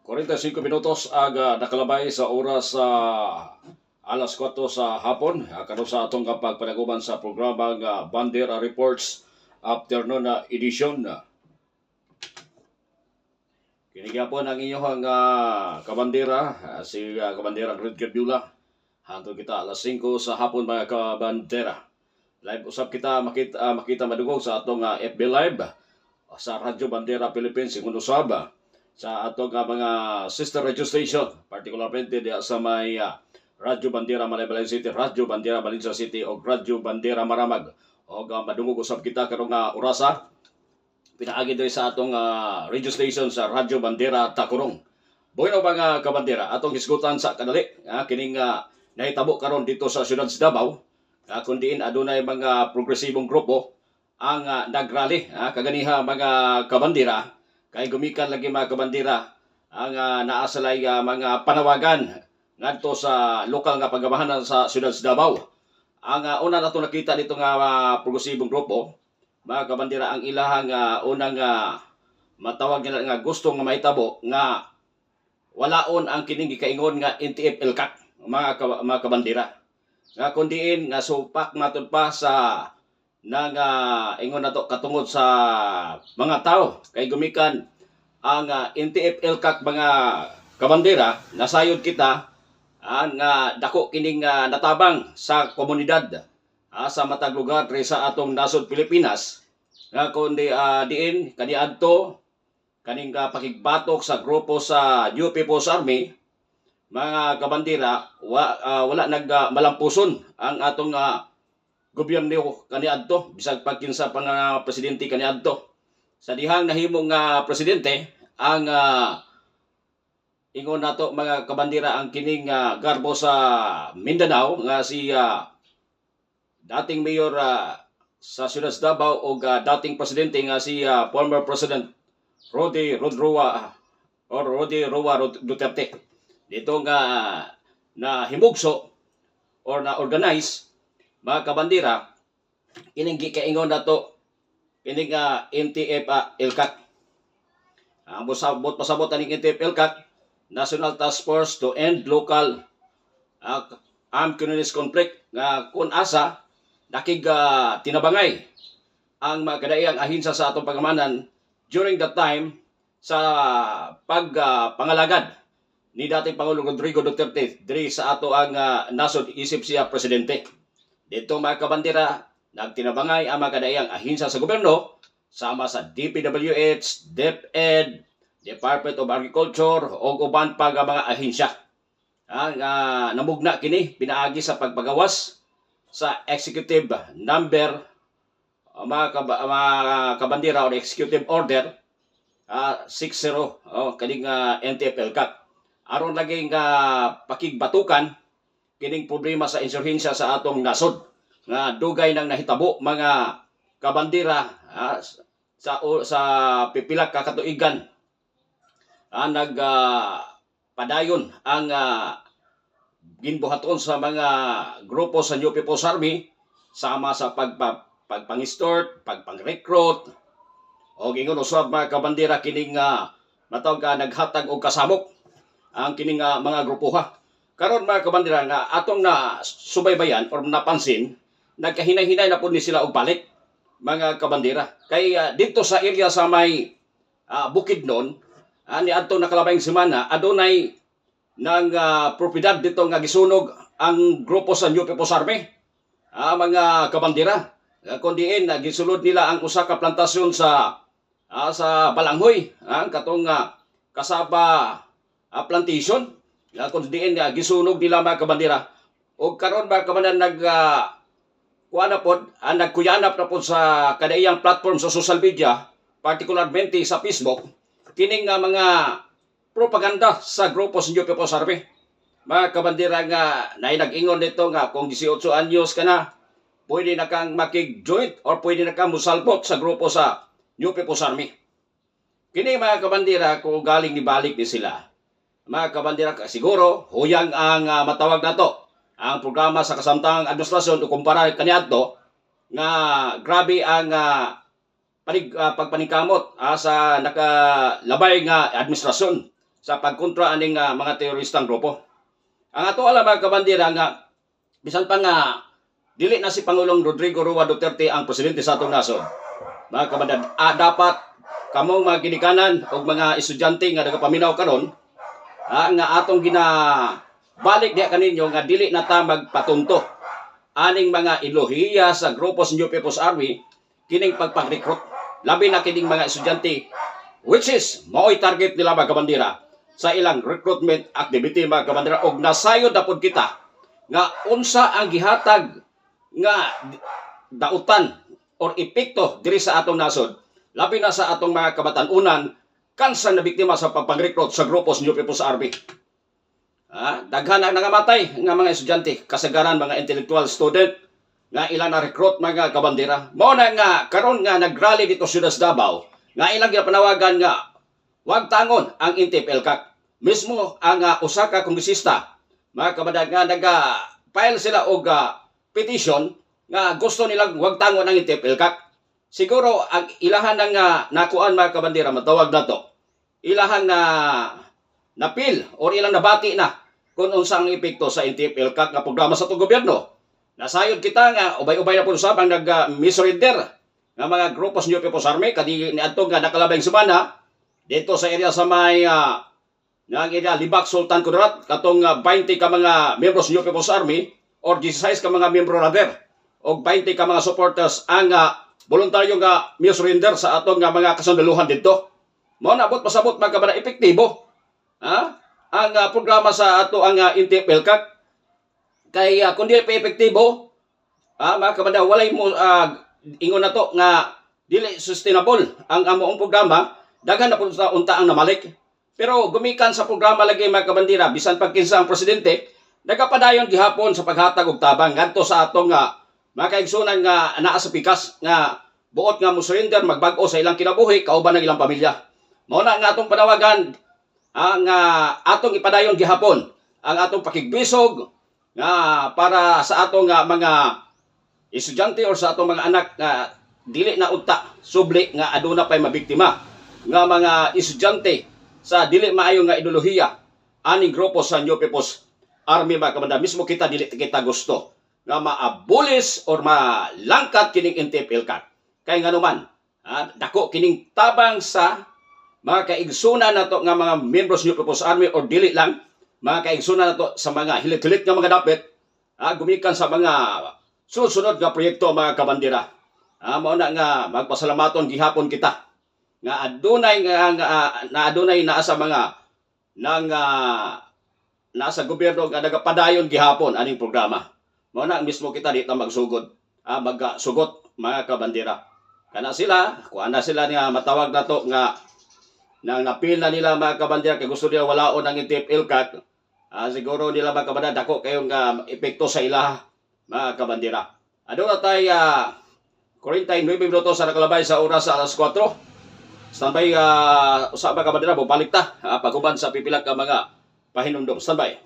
45 minutos aga nakalabay sa oras sa alas 4 sa hapon. Karon sa atong pagpanaguban sa programa nga Bandera Reports Afternoon Edition. Kinigyapon ang inyong kabandera, si kabandera Red Gabula. Hantod kita alas 5 sa hapon mga kabandera. Live usap kita makita madugog sa atong FB Live sa Radyo Bandera Philippines Segundo Saba. Sa atong mga sister radio station, particularmente sa may Radyo Bandera Malaybalay City, Radyo Bandera Valencia City o Radyo Bandera Maramag. O madungog usap kita karong orasa. Pinaagi diri sa atong radio station sa Radyo Bandera Takurong. Bueno mga kabandera, atong hisgutan sa kadali. Kining nahitabo karon dito sa siyudad sa Davao. Kundiin adunay mga progresibong grupo ang nagrally. Kaganiha mga kabandera. Kay gumikan lagi mga kabandera ang naasalay mga panawagan ngadto sa lokal nga pagamahanan sa siyudad sa Davao. Ang una nato nakita dito nga progresibong grupo, mga kabandera, ang ilahang unang matawag nila nga gusto nga mahitabo nga walaon ang kining gikaingon nga NTF-ELCAC mga kabandera. Nga kundiin nga supak matud pa sa nang ingon nato katungod sa mga tao kay gumikan ang NTF-ELCAC mga kabandera nasayod kita ang dako kining natabang sa komunidad sa matag lugar sa atong nasod Pilipinas nga kundi diin kaniadto kaning pakigbatok sa grupo sa New People's Army mga kabandera wala malampuson ang atong gobyerno kaniadto bisag pagkinsa pang presidente kaniadto sa dihang nahimong presidente ang ingon nato mga kabandera ang kining garbo sa Mindanao nga si dating mayor sa siyudad sa Davao o dating presidente nga si former President Rody Roa Duterte. Dito nga na himugso or na organize mga kabandera kining gikaingon nato kining NTF-ELCAC. Ang pasabot aning NTF-ELCAC, National Task Force to End Local Armed Communist Conflict nga kun asa nakig tinabangay ang mga kadaiyang ahinsa sa atong pagamanan during that time sa pagpangalagad ni dating Pangulong Rodrigo Duterte diri sa ato ang nasod isip siya presidente. Dito mga kabandera, nagtinabangay ang mga kadaiyang ahinsa sa gobyerno sama sa DPWH, DepEd, Department of Agriculture o uban pa mga ahinsya. Namugna kini pinaagi sa pagpagawas sa executive number mga kabandera or executive order 60 kaning NTF-ELCAC. Aron laging pakigbatukan kining problema sa insurhensya sa atong nasod nga dugay nang nahitabo mga kabandera sa pipila ka katuigan padayon ang ginbuhaton sa mga grupo sa New People's Army sama sa pagpangistort, pagpangrecruit o gingon usab mga kabandera kining matawag naghatag og kasamok ang kining mga grupoha. Karon mga kabandera nga atong na subaybayan or napansin nagkahinay-hinay na po ni sila og balik mga kabandera. Kay dito sa area sa may Bukidnon ni adto nakalabayng semana adunay nang propiedad dito nga gisunog ang grupo sa New People's Army mga kabandera. Kundiin gisulod nila ang usa ka plantasyon sa Balanghoy katong Kasaba plantation. Kundiin gisunog nila mga kabandera. Og karon mga kabandera nagkuyanap na po sa kadaiyang platform sa social media, particularmente sa Facebook, kining mga propaganda sa grupo sa New People's Army. Mga kabandera nga nag-ingon dito nga kung 18 anyos ka na, pwede na kang makig-joint or pwede na kang musalpot sa grupo sa New People's Army. Kini mga kabandera kung galing ni balik ni sila. Mga kabandera siguro huyang ang matawag nato ang programa sa kasamtang administrasyon o kumpara kaniadto nga grabe ang pagpaningkamot sa nakalabay nga administrasyon sa pagkontra aning mga teroristang grupo. Ang ato alam mga kabandera nga bisan pa nga dili na si Pangulong Rodrigo Roa Duterte ang presidente sa atong nasod. Mga kabandera, dapat kamong mga ginikanan o mga estudyante nga nagapaminaw karon nga atong balik diya kaninyo nga dili na ta magpatunto aning mga ideolohiya sa grupo sa New People's Army kining pagpag-recruit. Labi na kining mga estudyante which is mao'y target nila mga kabandera sa ilang recruitment activity mga kabandera og nasayod na pud kita nga unsa ang gihatag nga dautan or epekto diri sa atong nasod labi na sa atong mga kabatan-unan kansa na biktima sa pagpag-recruit sa grupo sa New People's Army. Daghan ang nangamatay nga mga estudyante, kasagaran mga intellectual student nga ilang na recruit mga kabandera. Mao na nga karon nga nagrally dito sa Davao nga ilang gipanawagan nga wag tangon ang INTEP-ELCAC. Mismo ang usa ka kongresista mga kabandera nga naga-file sila og petition nga gusto nilang wag tangon ang INTEP-ELCAC. Siguro ang ilahan ng nakuan mga kabandera matawag na to. Ilahan na napil or ilang nabati na kung unsang epekto sa INTEP-ELCAC nga programa sa itong gobyerno. Nasayod kita nga ubay-ubay na po usapang nag-misrender nga mga grupo sa New People's Army kadi niadto nga nakalabay semana dito sa area sa may nga area Libak Sultan Kudarat katong 20 ka mga miyembro sa New People's Army or 16 ka mga miyembro rather o 20 ka mga supporters ang voluntaryo nga misrender sa atong mga kasundaluhan dito. Mao naabot pasabot mga kabana epektibo. Ang programa sa ato ang INTEP-ELCAC kay kundi pa epektibo mga kabana walay mo ingon na to nga dili sustainable ang amoong programa daghan na pud sa unta ang namalik. Pero gumikan sa programa lagi mga kabandera bisan pagkinsa ang presidente nagapadayon gihapon sa paghatag og tabang ngadto sa atong mga kaigsunan nga naa sa pikas nga buot nga mo surrender magbag-o sa ilang kinabuhi kauban ng ilang pamilya. Mao na nga atong panawagan ang atong ipadayon gihapon ang atong pakigbisog nga para sa atong mga estudyante or sa atong mga anak nga dili na unta subli nga aduna pay mabiktima nga mga estudyante sa dili maayo nga ideolohiya aning grupo sa New People's Army mga kabanda. Mismo kita dili kita gusto nga maabulis or malangkat kining INTEP-ELCAC. Kay nga naman, dako kining tabang sa mga kaigsunan nato nga mga members New People's Army or dili lang, mga kaigsunan nato sa mga hilit-hilit nga mga dapit, gumikan sa mga sunod nga proyekto mga kabandera. Mao na nga magpasalamaton gihapon kita nga adunay naa sa mga nasa gobyerno nga nagapadayon gihapon aning programa. Mao na mismo kita dito magsugod, magsugot mga kabandera. Kana sila, kuan na sila nga matawag na to nga nang napil na nila mga kabandera kay gusto nila walaon ang INTEP-ELCAC. Siguro nila mga kabandera dako kayong epekto sa ila mga kabandera. Aduna tay 49 minutos sa nakalabay sa oras sa alas 4. Standby usa mga kabandera balik ta paguban sa pipila ka mga pahinumdom. Standby.